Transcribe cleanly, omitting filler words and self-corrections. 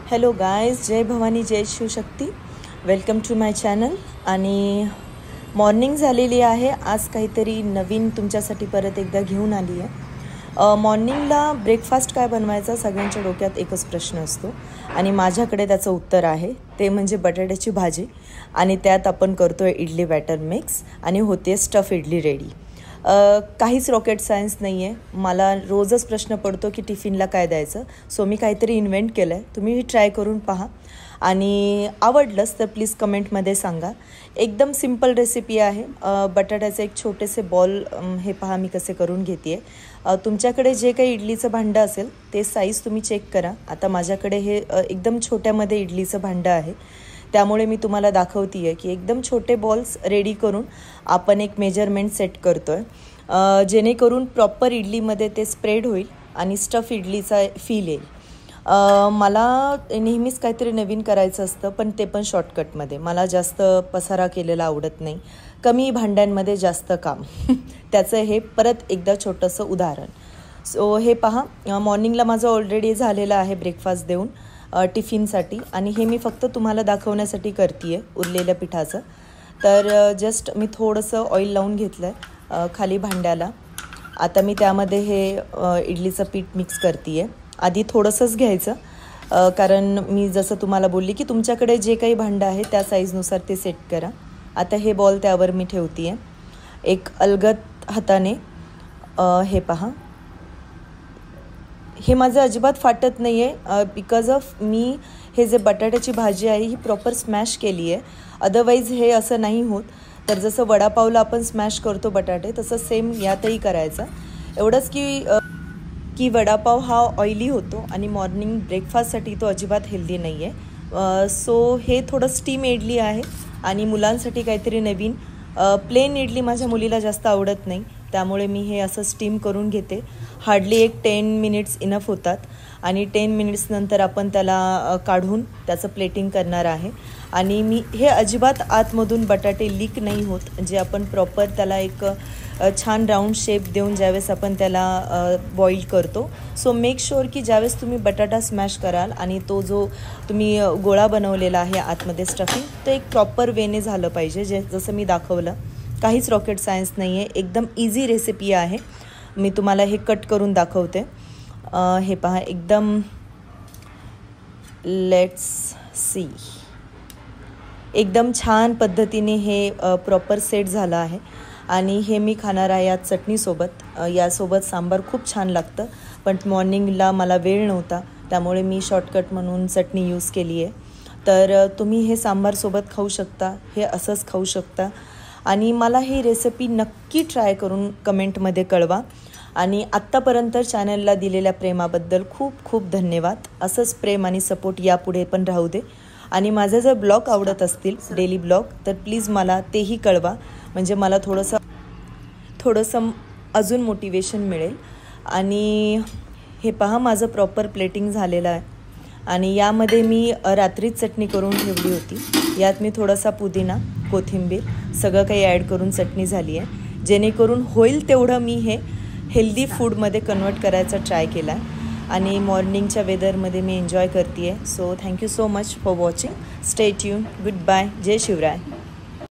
Hello guys, जय भवानी जय Shivshakti. Welcome to my channel. आणि मॉर्निंग झालेली आहे. आज काहीतरी नवीन तुमच्यासाठी परत एकदा घेऊन आली आहे. मॉर्निंगला ब्रेकफास्ट काय बनवायचा सगळ्यांच्या डोक्यात एकच प्रश्न असतो आणि माझ्याकडे त्याचं उत्तर आहे. ते म्हणजे बटाट्याची भाजी आणि त्यात आपण करतो आहे इडली बॅटर मिक्स आणि होते स्टफ इडली रेडी. काहीच रॉकेट सायन्स नाही आहे. मला रोजच प्रश्न पडतो की टिफिनला काय द्यायचं. सो मी काहीतरी इन्व्हेंट केलं आहे. तुम्ही ट्राय करून पहा आणि आवडलंच तर प्लीज कमेंटमध्ये सांगा. एकदम सिम्पल रेसिपी आहे. बटाट्याचे एक छोटेसे बॉल हे पहा मी कसे करून घेते आहे. तुमच्याकडे जे काही इडलीचं भांडं असेल ते साईज तुम्ही चेक करा. आता माझ्याकडे हे एकदम छोट्यामध्ये इडलीचं भांडं आहे, त्यामुळे मी तुम्हाला दाखवते आहे की एकदम छोटे बॉल्स रेडी करून आपण एक मेजरमेंट सेट करतो आहे, जेणेकरून प्रॉपर इडलीमध्ये ते स्प्रेड होईल आणि स्टफ इडलीचा फील येईल. मला नेहमीच काहीतरी नवीन करायचं असतं, पण ते पण शॉर्टकटमध्ये. मला जास्त पसारा केलेला आवडत नाही. कमी भांड्यांमध्ये जास्त काम त्याचं हे परत एकदा छोटंसं उदाहरण. सो हे पहा, मॉर्निंगला माझं ऑलरेडी झालेलं आहे ब्रेकफास्ट देऊन टिफिनसाठी, आणि हे मी फक्त तुम्हाला दाखवण्यासाठी करते आहे उरलेल्या पिठाचं. तर जस्ट मी थोडंसं ऑइल लावून घेतलं आहे खाली भांड्याला. आता मी त्यामध्ये हे इडलीचं पीठ मिक्स करते आहे. आधी थोडंसंच घ्यायचं, कारण मी जसं तुम्हाला बोलली की तुमच्याकडे जे काही भांडं आहे त्या साईजनुसार ते सेट करा. आता हे बॉल त्यावर मी ठेवते आहे एक अलगद हाताने. हे पहा, हे माझं अजिबात फाटत नाही आहे बिकॉज ऑफ मी हे जे बटाट्याची भाजी आहे ही प्रॉपर स्मॅश केली आहे. अदरवाईज हे असं नाही होत. तर जसं वडापावला आपण स्मॅश करतो बटाटे, तसं सेम यातही करायचं. एवढंच की वडापाव हा ऑइली होतो आणि मॉर्निंग ब्रेकफास्टसाठी तो अजिबात हेल्दी नाही आहे. सो हे थोडं स्टीम इडली आहे आणि मुलांसाठी काहीतरी नवीन. प्लेन इडली माझ्या मुलीला जास्त आवडत नाही, त्यामुळे मी हे असं स्टीम करून घेते. हार्डली एक 10 मिनिट्स इनफ होतात आणि 10 मिनिट्स नंतर आपण त्याला काढून त्याचं प्लेटिंग करणार आहे. आणि मी हे अजिबात आतमधून बटाटे लीक नाही होत, जे आपण प्रॉपर त्याला एक छान राऊंड शेप देऊन ज्यावेळेस आपण त्याला बॉईल करतो. सो मेक शुअर की ज्यावेळेस तुम्ही बटाटा स्मॅश कराल आणि तो जो तुम्ही गोळा बनवलेला आहे आतमध्ये स्टफिंग, तो एक प्रॉपर वेने झालं पाहिजे, जसं मी दाखवलं. काहीच रॉकेट सायन्स नाही आहे. एकदम इझी रेसिपी आहे. मी तुम्हाला हे कट करून दाखवते. हे पहा, एकदम लेट्स सी, एकदम छान पद्धतीने हे प्रॉपर सेट झालं आहे. आणि हे मी खाणार आहे या चटणीसोबत. यासोबत सांबार खूप छान लागतं, पण मॉर्निंगला मला वेळ नव्हता, त्यामुळे मी शॉर्टकट म्हणून चटणी यूज केली आहे. तर तुम्ही हे सांबारसोबत खाऊ शकता, हे असंच खाऊ शकता. आणि मला ही रेसिपी नक्की ट्राय करून कमेंटमध्ये कळवा. आणि आत्तापर्यंत चॅनलला दिलेल्या प्रेमाबद्दल खूप खूप धन्यवाद. असंच प्रेम आणि सपोर्ट यापुढे पण राहू दे. आणि माझे जर ब्लॉग आवडत असतील, डेली ब्लॉग, तर प्लीज मला तेही कळवा, म्हणजे मला थोडंसं अजून मोटिवेशन मिळेल. आणि हे पहा, माझं प्रॉपर प्लेटिंग झालेलं आहे. आणि यामध्ये मी रात्रीच चटणी करून ठेवली होती. यात मी थोडासा पुदिना, कोथिंबीर सगळं काही ॲड करून चटणी झाली आहे, जेणेकरून होईल तेवढं मी हे हेल्दी फूडमध्ये कन्वर्ट करायचा ट्राय केला आहे. आणि मॉर्निंगच्या वेदरमध्ये मी एन्जॉय करते आहे. So thank you so much for watching. Stay tune. Good bye. जय शिवराय.